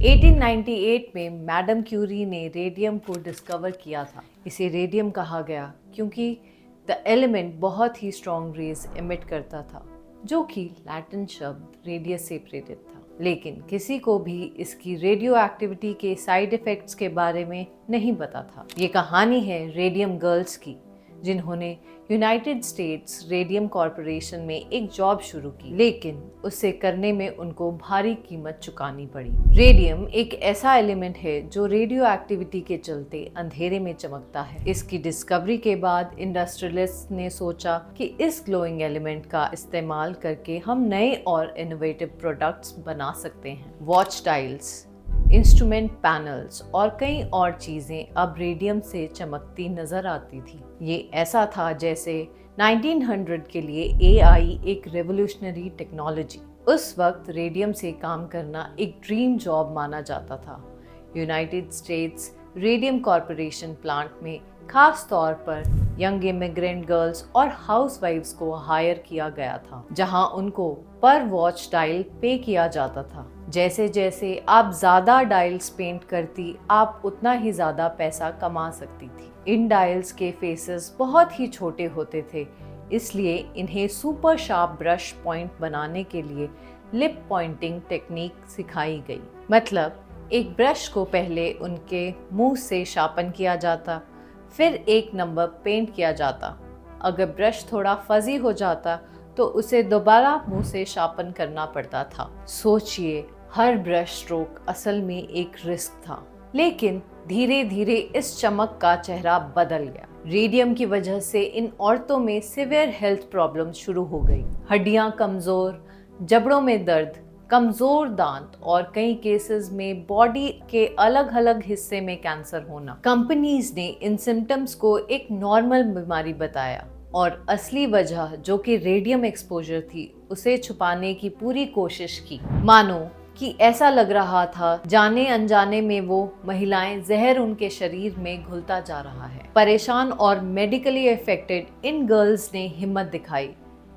1898 में madam Curie ने radium को डिस्कवर किया था। इसे रेडियम कहा गया क्योंकि द एलिमेंट बहुत ही स्ट्रॉन्ग रेज एमिट करता था, जो कि लैटिन शब्द रेडियस से प्रेरित था। लेकिन किसी को भी इसकी रेडियो एक्टिविटी के साइड इफेक्ट्स के बारे में नहीं पता था। ये कहानी है रेडियम गर्ल्स की, जिन्होंने यूनाइटेड स्टेट्स रेडियम कॉरपोरेशन में एक जॉब शुरू की, लेकिन उसे करने में उनको भारी कीमत चुकानी पड़ी। रेडियम एक ऐसा एलिमेंट है जो रेडियो एक्टिविटी के चलते अंधेरे में चमकता है। इसकी डिस्कवरी के बाद इंडस्ट्रियलिस्ट ने सोचा कि इस ग्लोइंग एलिमेंट का इस्तेमाल करके हम नए और इनोवेटिव प्रोडक्ट्स बना सकते हैं। वॉच डायल्स, इंस्ट्रूमेंट पैनल्स और कई और चीजें अब रेडियम से चमकती नजर आती थी। ये ऐसा था जैसे 1900 के लिए AI एक रेवोल्यूशनरी टेक्नोलॉजी। उस वक्त रेडियम से काम करना एक ड्रीम जॉब माना जाता था। United states radium corporation plant में खास तौर पर यंग इमिग्रेंट गर्ल्स और हाउसवाइफ्स को हायर किया गया था, जहां उनको पर वॉच डायल पे किया जाता था। जैसे जैसे आप ज्यादा डायल्स पेंट करती, आप उतना ही ज्यादा पैसा कमा सकती थी। इन डायल्स के फेसेस बहुत ही छोटे होते थे, इसलिए इन्हें सुपर शार्प ब्रश पॉइंट बनाने के लिए लिप पॉइंटिंग टेक्निक सिखाई गई। मतलब एक ब्रश को पहले उनके मुंह से शार्पन किया जाता, फिर एक नंबर पेंट किया जाता। अगर ब्रश थोड़ा फजी हो जाता तो उसे दोबारा मुंह से शार्पन करना पड़ता था। सोचिए, हर ब्रश स्ट्रोक असल में एक रिस्क था। लेकिन धीरे धीरे इस चमक का चेहरा बदल गया। रेडियम की वजह से इन औरतों में सिवियर हेल्थ प्रॉब्लम शुरू हो गई। हड्डियां कमजोर, जबड़ों में दर्द, कमजोर दांत और कई केसेस में बॉडी के अलग अलग हिस्से में कैंसर होना। कंपनीज ने इन सिम्टम्स को एक नॉर्मल बीमारी बताया और असली वजह जो कि रेडियम एक्सपोजर थी, उसे छुपाने की पूरी कोशिश की। मानो कि ऐसा लग रहा था जाने अनजाने में वो महिलाएं जहर उनके शरीर में घुलता जा रहा है। परेशान और मेडिकली अफेक्टेड इन गर्ल्स ने हिम्मत दिखाई।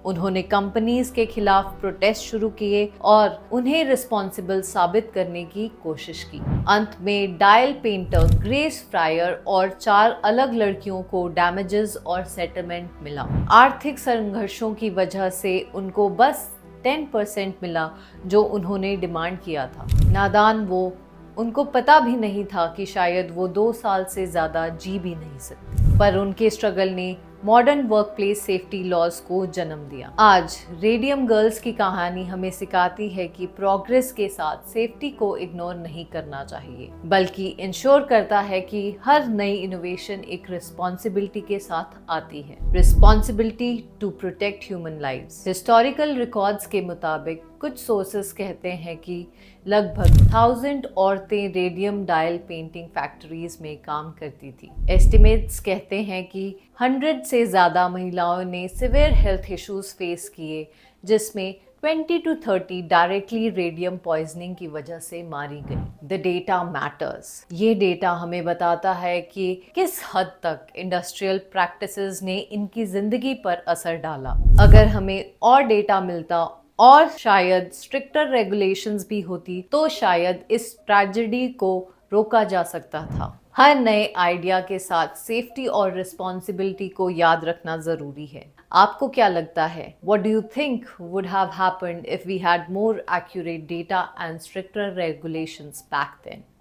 उन्होंने कंपनीज के खिलाफ प्रोटेस्ट शुरू किए और उन्हें रिस्पॉन्सिबल साबित करने की कोशिश की। अंत में डायल पेंटर ग्रेस फ्रायर और 4 अलग लड़कियों को डैमेजेस और सेटलमेंट मिला। आर्थिक संघर्षों की वजह से उनको बस 10% मिला जो उन्होंने डिमांड किया था। नादान वो, उनको पता भी नहीं था कि शायद वो 2 साल से ज्यादा जी भी नहीं सकती। पर उनके स्ट्रगल ने मॉडर्न वर्कप्लेस सेफ्टी लॉज को जन्म दिया। आज रेडियम गर्ल्स की कहानी हमें सिखाती है कि प्रोग्रेस के साथ सेफ्टी को इग्नोर नहीं करना चाहिए, बल्कि इंश्योर करता है कि हर नई इनोवेशन एक रिस्पॉन्सिबिलिटी के साथ आती है। Responsibility to protect human lives. Historical records के मुताबिक कुछ सोर्सेस कहते हैं कि लगभग 1000 औरतें रेडियम डायल पेंटिंग फैक्ट्रीज में काम करती थी। एस्टिमेट्स कहते हैं कि 100 से ज्यादा महिलाओं ने सिवियर हेल्थ इश्यूज फेस किए, जिसमें 20 to 30 डायरेक्टली रेडियम पॉइजनिंग की वजह से मारी गई। The data matters. ये डेटा हमें बताता है कि किस हद तक इंडस्ट्रियल प्रैक्टिसेस ने इनकी जिंदगी पर असर डाला। अगर हमें और डेटा मिलता और शायद स्ट्रिक्टर रेगुलेशंस भी होती, तो शायद इस ट्रेजेडी को रोका जा सकता था। हर नए आइडिया के साथ सेफ्टी और रिस्पॉन्सिबिलिटी को याद रखना जरूरी है। आपको क्या लगता है? What do you think would have happened if we had more accurate data and stricter regulations back then?